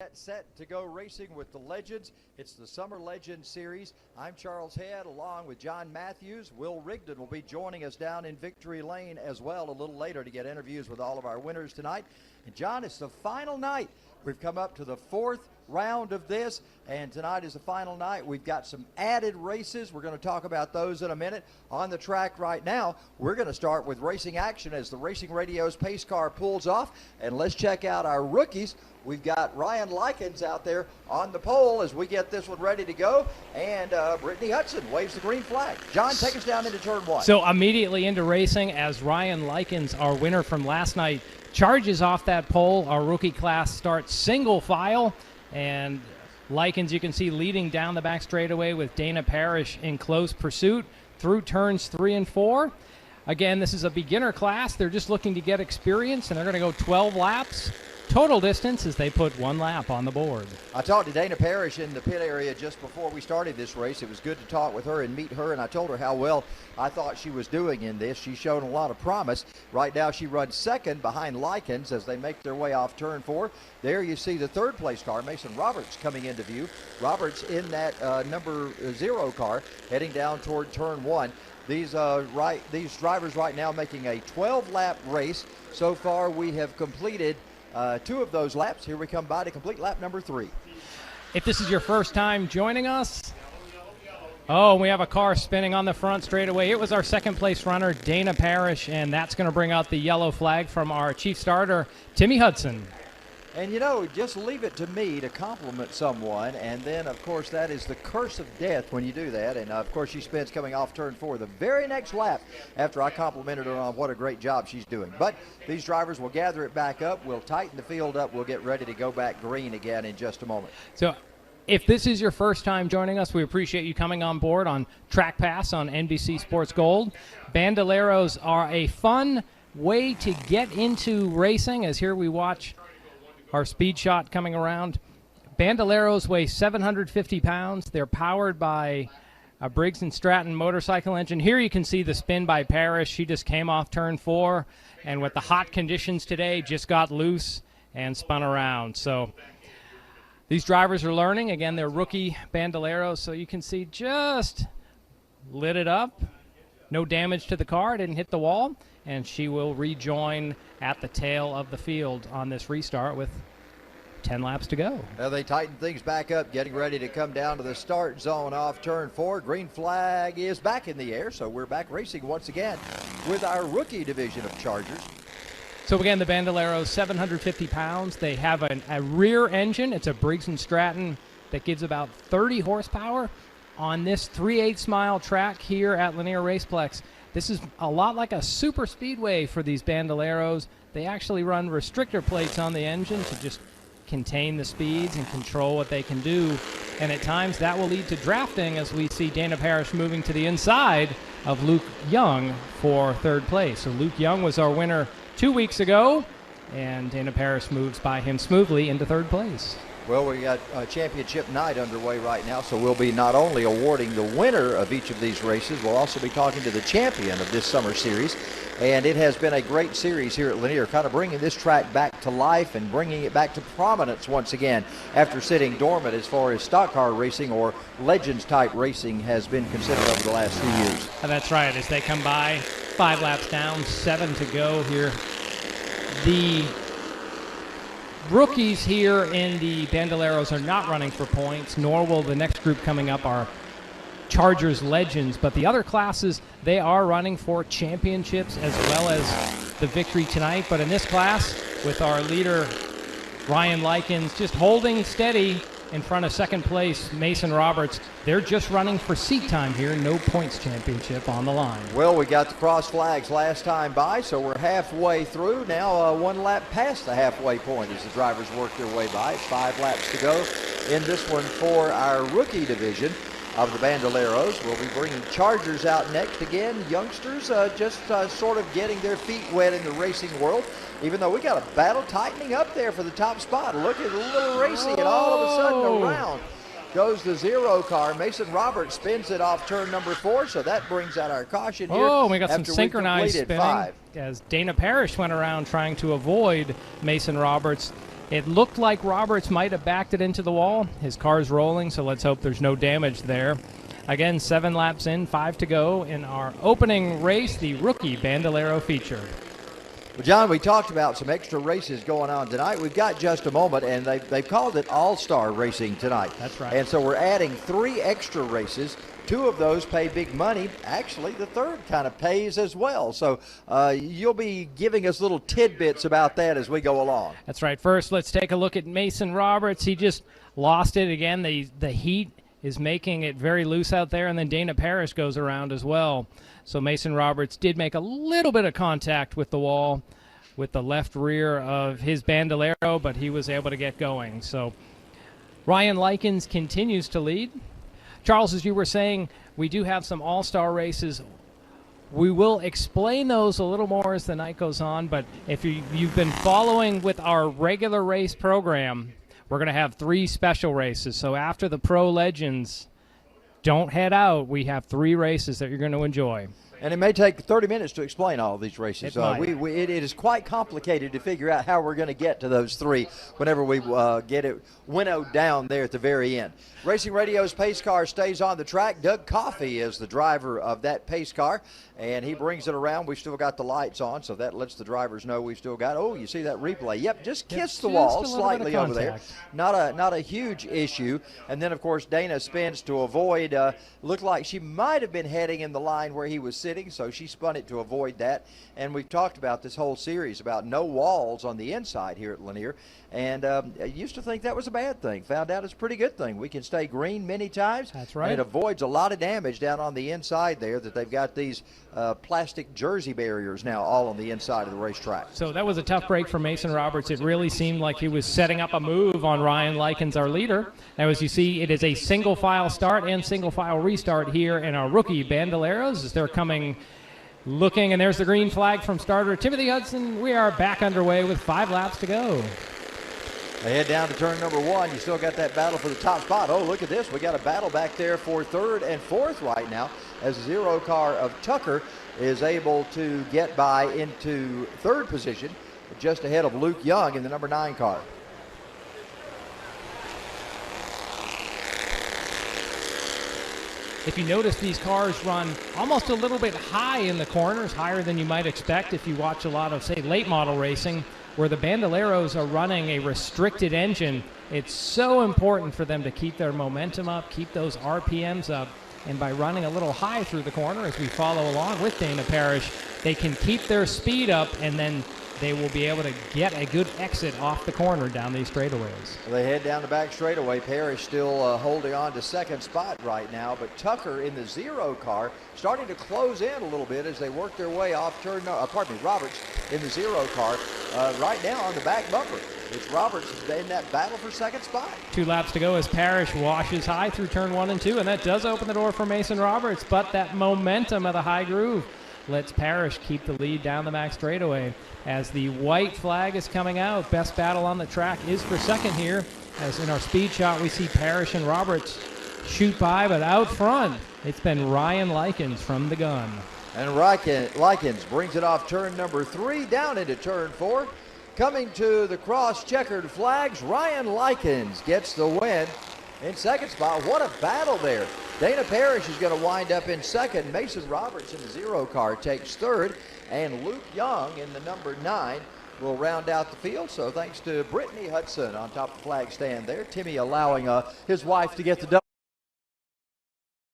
Get set to go racing with the Legends. It's the Summer Legends Series. I'm Charles Head along with John Matthews. Will Rigdon will be joining us down in Victory Lane as well a little later to get interviews with all of our winners tonight. And John, it's the final night. We've come up to the fourth round of this, and tonight is the final night. We've got some added races. We're going to talk about those in a minute. On the track right now, we're going to start with racing action as the Racing Radio's pace car pulls off. And let's check out our rookies. We've got Ryan Likens out there on the pole as we get this one ready to go. And Brittany Hudson waves the green flag. John, take us down into turn one. So immediately into racing as Ryan Likens, our winner from last night, charges off that pole. Our rookie class starts single file. And Likens, you can see, leading down the back straightaway with Dana Parrish in close pursuit through turns 3 and 4. Again, this is a beginner class. They're just looking to get experience, and they're going to go 12 laps. Total distance as they put 1 lap on the board. I talked to Dana Parrish in the pit area just before we started this race. It was good to talk with her and meet her, and I told her how well I thought she was doing in this. She's shown a lot of promise. Right now she runs second behind Likens as they make their way off turn 4. There you see the third place car, Mason Roberts, coming into view. Roberts in that number 0 car heading down toward turn 1. These drivers right now making a 12-lap race. So far we have completed 2 of those laps. Here we come by to complete lap number 3. If this is your first time joining us, we have a car spinning on the front straightaway. It was our second place runner, Dana Parrish, and that's going to bring out the yellow flag from our chief starter, Timmy Hudson. And you know, just leave it to me to compliment someone, and then of course that is the curse of death when you do that. And of course she spins coming off turn 4 the very next lap after I complimented her on what a great job she's doing. But these drivers will gather it back up. We'll tighten the field up. We'll get ready to go back green again in just a moment. So if this is your first time joining us, we appreciate you coming on board on Track Pass on NBC Sports Gold. Bandoleros are a fun way to get into racing, as here we watch our speed shot coming around. Bandoleros weigh 750 pounds. They're powered by a Briggs & Stratton motorcycle engine. Here you can see the spin by Parrish. She just came off turn 4, and with the hot conditions today, just got loose and spun around. So these drivers are learning. Again, they're rookie Bandoleros, so you can see just lit it up. No damage to the car, didn't hit the wall, and she will rejoin at the tail of the field on this restart with 10 laps to go. Now they tighten things back up, getting ready to come down to the start zone off turn 4. Green flag is back in the air, so we're back racing once again with our rookie division of Chargers. So again, the Bandoleros, 750 pounds. They have a rear engine. It's a Briggs & Stratton that gives about 30 horsepower. On this 3/8 mile track here at Lanier Raceplex, this is a lot like a super speedway for these Bandoleros. They actually run restrictor plates on the engine to just contain the speeds and control what they can do. And at times that will lead to drafting, as we see Dana Parrish moving to the inside of Luke Young for 3rd place. So Luke Young was our winner 2 weeks ago, and Dana Parrish moves by him smoothly into 3rd place. Well, we got a championship night underway right now, so we'll be not only awarding the winner of each of these races, we'll also be talking to the champion of this summer series. And it has been a great series here at Lanier, kind of bringing this track back to life and bringing it back to prominence once again after sitting dormant as far as stock car racing or legends type racing has been considered over the last few years. And that's right, as they come by, 5 laps down, 7 to go here. The rookies here in the Bandoleros are not running for points, nor will the next group coming up, our Chargers Legends. But the other classes, they are running for championships as well as the victory tonight. But in this class, with our leader, Ryan Likens, just holding steady in front of 2nd place, Mason Roberts, they're just running for seat time here. No points championship on the line. Well, we got the cross flags last time by, so we're halfway through. Now 1 lap past the halfway point as the drivers work their way by. It's 5 laps to go in this one for our rookie division of the Bandoleros. We'll be bringing Chargers out next. Again, youngsters just sort of getting their feet wet in the racing world, even though we got a battle tightening up there for the top spot. Look at a little racing, and all of a sudden around goes the 0 car. Mason Roberts spins it off turn number 4, so that brings out our caution here. Oh, we got some synchronized spinning 5. as Dana Parrish went around trying to avoid Mason Roberts. It looked like Roberts might have backed it into the wall. His car's rolling, so let's hope there's no damage there. Again, 7 laps in, 5 to go in our opening race, the rookie Bandolero feature. Well, John, we talked about some extra races going on tonight. We've got just a moment, and they've called it All-Star Racing tonight. That's right. And so we're adding 3 extra races. 2 of those pay big money. Actually, the third kind of pays as well. So you'll be giving us little tidbits about that as we go along. That's right. First, let's take a look at Mason Roberts. He just lost it again. The heat is making it very loose out there, and then Dana Parrish goes around as well. So Mason Roberts did make a little bit of contact with the wall with the left rear of his Bandolero, but he was able to get going. So Ryan Likens continues to lead. Charles, as you were saying, we do have some all-star races. We will explain those a little more as the night goes on, but if you've been following with our regular race program, we're going to have 3 special races. So after the Pro Legends, don't head out. We have 3 races that you're going to enjoy. And it may take 30 minutes to explain all of these races. It It is quite complicated to figure out how we're going to get to those 3 whenever we get it winnowed down there at the very end. Racing Radio's pace car stays on the track. Doug Coffey is the driver of that pace car, and he brings it around. We've still got the lights on, so that lets the drivers know we've still got, oh, you see that replay. Yep, just kiss the wall slightly over there. Not a huge issue. And then, of course, Dana spins to avoid, looked like she might have been heading in the line where he was sitting, so she spun it to avoid that. And we've talked about this whole series about no walls on the inside here at Lanier. And I used to think that was a bad thing. Found out it's a pretty good thing. We can stay green many times. That's right. And it avoids a lot of damage down on the inside there, that they've got these plastic jersey barriers now all on the inside of the racetrack. So that was a tough break for Mason Roberts. It really seemed like he was setting up a move on Ryan Likens, our leader. Now, as you see, it is a single file start and single file restart here in our rookie Bandoleros as they're coming looking, and there's the green flag from starter Timothy Hudson. We are back underway with 5 laps to go. They head down to turn number 1. You still got that battle for the top spot. Oh, look at this. We got a battle back there for 3rd and 4th right now as the 0 car of Tucker is able to get by into 3rd position just ahead of Luke Young in the number 9 car. If you notice, these cars run almost a little bit high in the corners, higher than you might expect if you watch a lot of, say, late model racing, where the Bandoleros are running a restricted engine. It's so important for them to keep their momentum up, keep those RPMs up, and by running a little high through the corner as we follow along with Dana Parrish, they can keep their speed up, and then they will be able to get a good exit off the corner down these straightaways. They head down the back straightaway. Parrish still holding on to 2nd spot right now, but Tucker in the 0 car starting to close in a little bit as they work their way off turn, Roberts in the 0 car right now on the back bumper. It's Roberts in that battle for 2nd spot. 2 laps to go as Parrish washes high through turn 1 and 2, and that does open the door for Mason Roberts, but that momentum of the high groove lets Parrish keep the lead down the back straightaway. As the white flag is coming out, best battle on the track is for 2nd here. As in our speed shot, we see Parrish and Roberts shoot by, but out front, it's been Ryan Likens from the gun. And Likens brings it off turn number 3 down into turn 4. Coming to the cross-checkered flags, Ryan Likens gets the win in 2nd spot. What a battle there. Dana Parrish is going to wind up in 2nd. Mason Roberts in the 0 car takes 3rd. And Luke Young in the number 9 will round out the field. So thanks to Brittany Hudson on top of the flag stand there. Timmy allowing his wife to get the double.